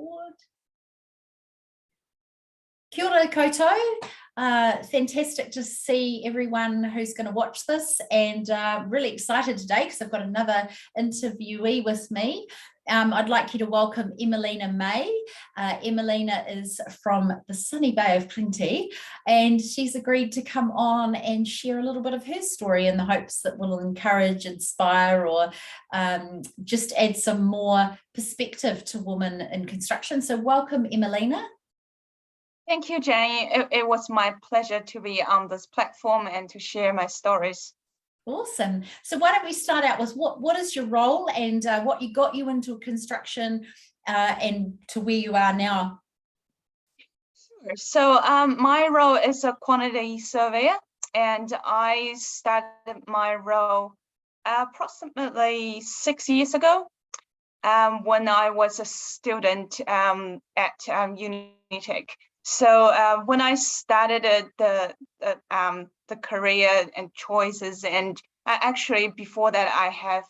record. Kia ora koutou. Fantastic to see everyone who's going to watch this, and really excited today because I've got another interviewee with me. I'd like you to welcome Emmolina May. Emmolina is from the sunny Bay of Plenty, and she's agreed to come on and share a little bit of her story in the hopes that will encourage, inspire, or just add some more perspective to women in construction. So welcome, Emmolina. Thank you, Jenny. It was my pleasure to be on this platform and to share my stories. Awesome. So why don't we start out with what is your role and what got you into construction and to where you are now? Sure. So my role is a quantity surveyor, and I started my role approximately 6 years ago when I was a student at Unitec. So when I started the career and choices, and actually before that I have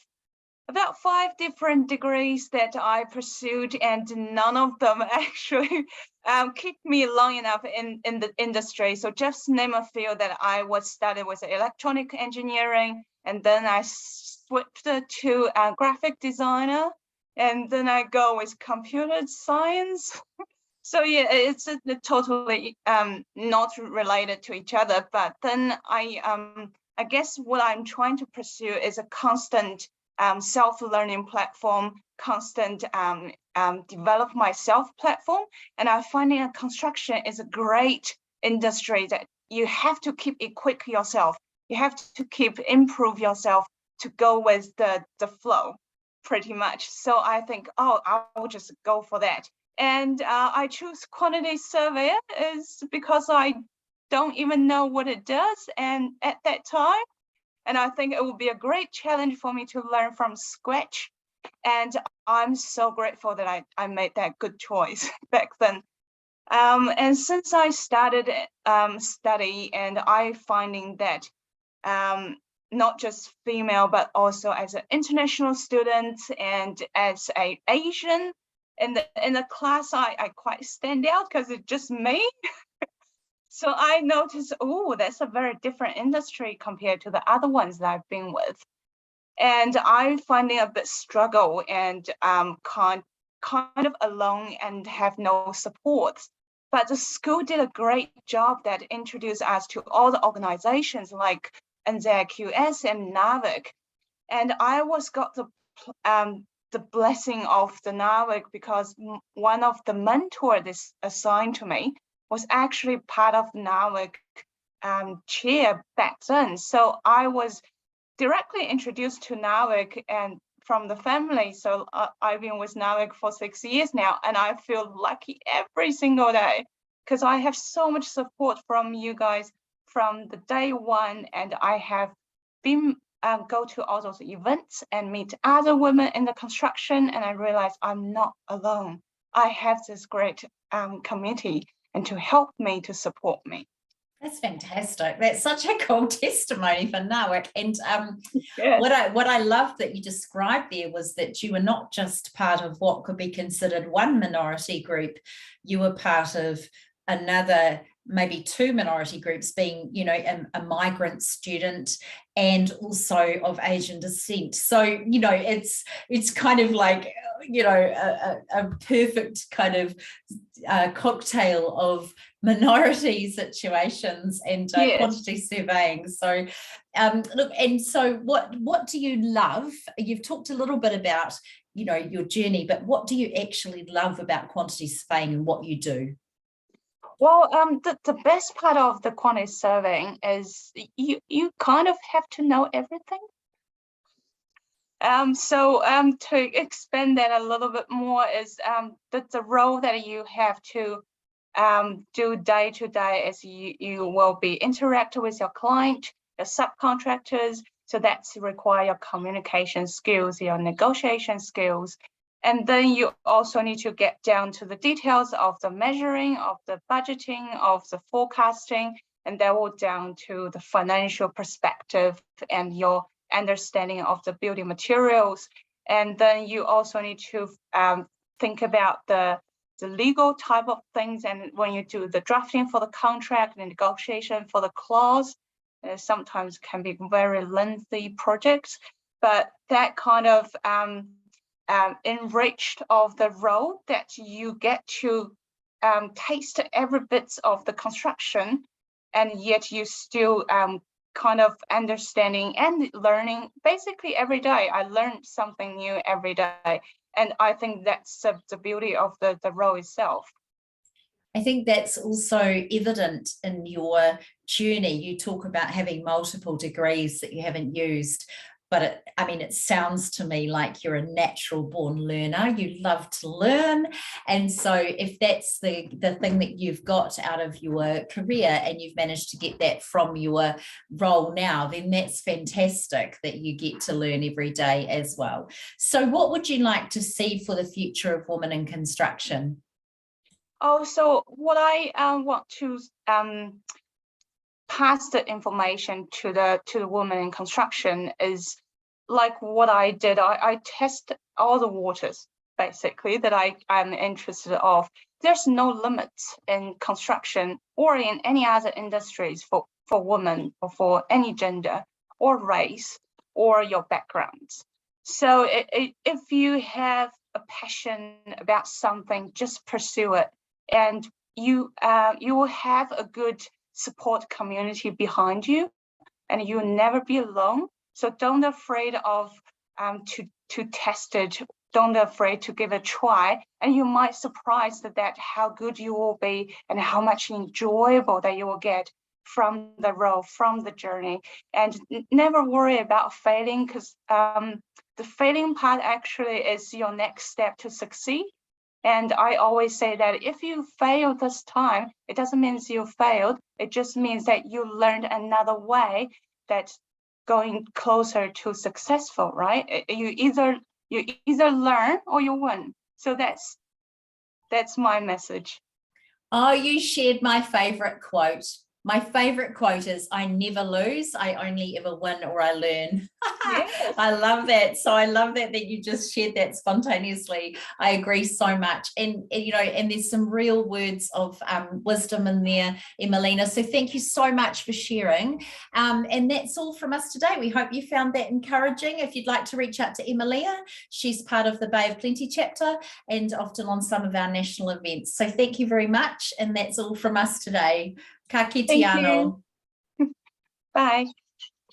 about 5 different degrees that I pursued, and none of them actually kept me long enough in the industry. So just name a few that I started with electronic engineering, and then I switched to graphic designer, and then I go with computer science. So yeah, it's totally not related to each other. But then I guess what I'm trying to pursue is a constant self-learning platform, constant develop myself platform. And I'm finding a construction is a great industry that you have to keep equip yourself. You have to keep improve yourself to go with the flow, pretty much. So I think, oh, I'll just go for that. And I choose quantity surveyor is because I don't even know what it does, and at that time, and I think it would be a great challenge for me to learn from scratch. And I'm so grateful that I made that good choice back then. And since I started study, and I finding that not just female, but also as an international student and as an Asian, in the class, I quite stand out because it's just me. So I noticed, oh, that's a very different industry compared to the other ones that I've been with. And I'm finding a bit struggle and kind of alone and have no support. But the school did a great job that introduced us to all the organizations like NZQS and NAVIC. And I got the blessing of the NAVIC because one of the mentors this assigned to me was actually part of NAVIC chair back then. So I was directly introduced to NAVIC and from the family. So I've been with NAVIC for 6 years now, and I feel lucky every single day because I have so much support from you guys from the day one, and I have been go to all those events and meet other women in the construction, and I realize I'm not alone. I have this great community and to help me, to support me. That's fantastic. That's such a cool testimony for NAWIC. And Yes. what I loved that you described there was that you were not just part of what could be considered one minority group, you were part of another, maybe 2 minority groups, being, you know, a migrant student and also of Asian descent. So, you know, it's kind of like, you know, a perfect kind of cocktail of minority situations and Yes. quantity surveying. So look, and so what do you love? You've talked a little bit about, you know, your journey, but what do you actually love about quantity surveying and what you do? Well, the best part of the quantity surveying is you kind of have to know everything. So to expand that a little bit more is the role that you have to do day to day is you will be interacting with your client, your subcontractors. So that's require your communication skills, your negotiation skills. And then you also need to get down to the details of the measuring, of the budgeting, of the forecasting, and that will down to the financial perspective and your understanding of the building materials. And then you also need to think about the the legal type of things, and when you do the drafting for the contract and negotiation for the clause, sometimes can be very lengthy projects, but that kind of enriched of the role that you get to taste every bit of the construction, and yet you still kind of understanding and learning basically every day. I learned something new every day. And I think that's the beauty of the role itself. I think that's also evident in your journey. You talk about having multiple degrees that you haven't used, but it sounds to me like you're a natural born learner. You love to learn. And so if that's the thing that you've got out of your career and you've managed to get that from your role now, then that's fantastic that you get to learn every day as well. So what would you like to see for the future of women in construction? Oh, so what I want to pass the information to the women in construction is like what I did. I test all the waters basically that I'm interested of. There's no limits in construction or in any other industries for women or for any gender or race or your backgrounds. So if you have a passion about something, just pursue it, and you will have a good support community behind you, and you'll never be alone. So don't afraid of to test it. Don't afraid to give it a try, and you might surprise that how good you will be and how much enjoyable that you will get from the role, from the journey. And never worry about failing, because the failing part actually is your next step to succeed. And I always say that if you fail this time, it doesn't mean you failed. It just means that you learned another way that's going closer to successful, right? You either learn or you win. So that's my message. Oh, you shared my favorite quote. My favorite quote is, I never lose, I only ever win or I learn. Yes. I love that. So I love that you just shared that spontaneously. I agree so much. And there's some real words of wisdom in there, Emmolina. So thank you so much for sharing. And that's all from us today. We hope you found that encouraging. If you'd like to reach out to Emmolina, she's part of the Bay of Plenty chapter and often on some of our national events. So thank you very much. And that's all from us today. Ka kite Thank anō. you. Bye.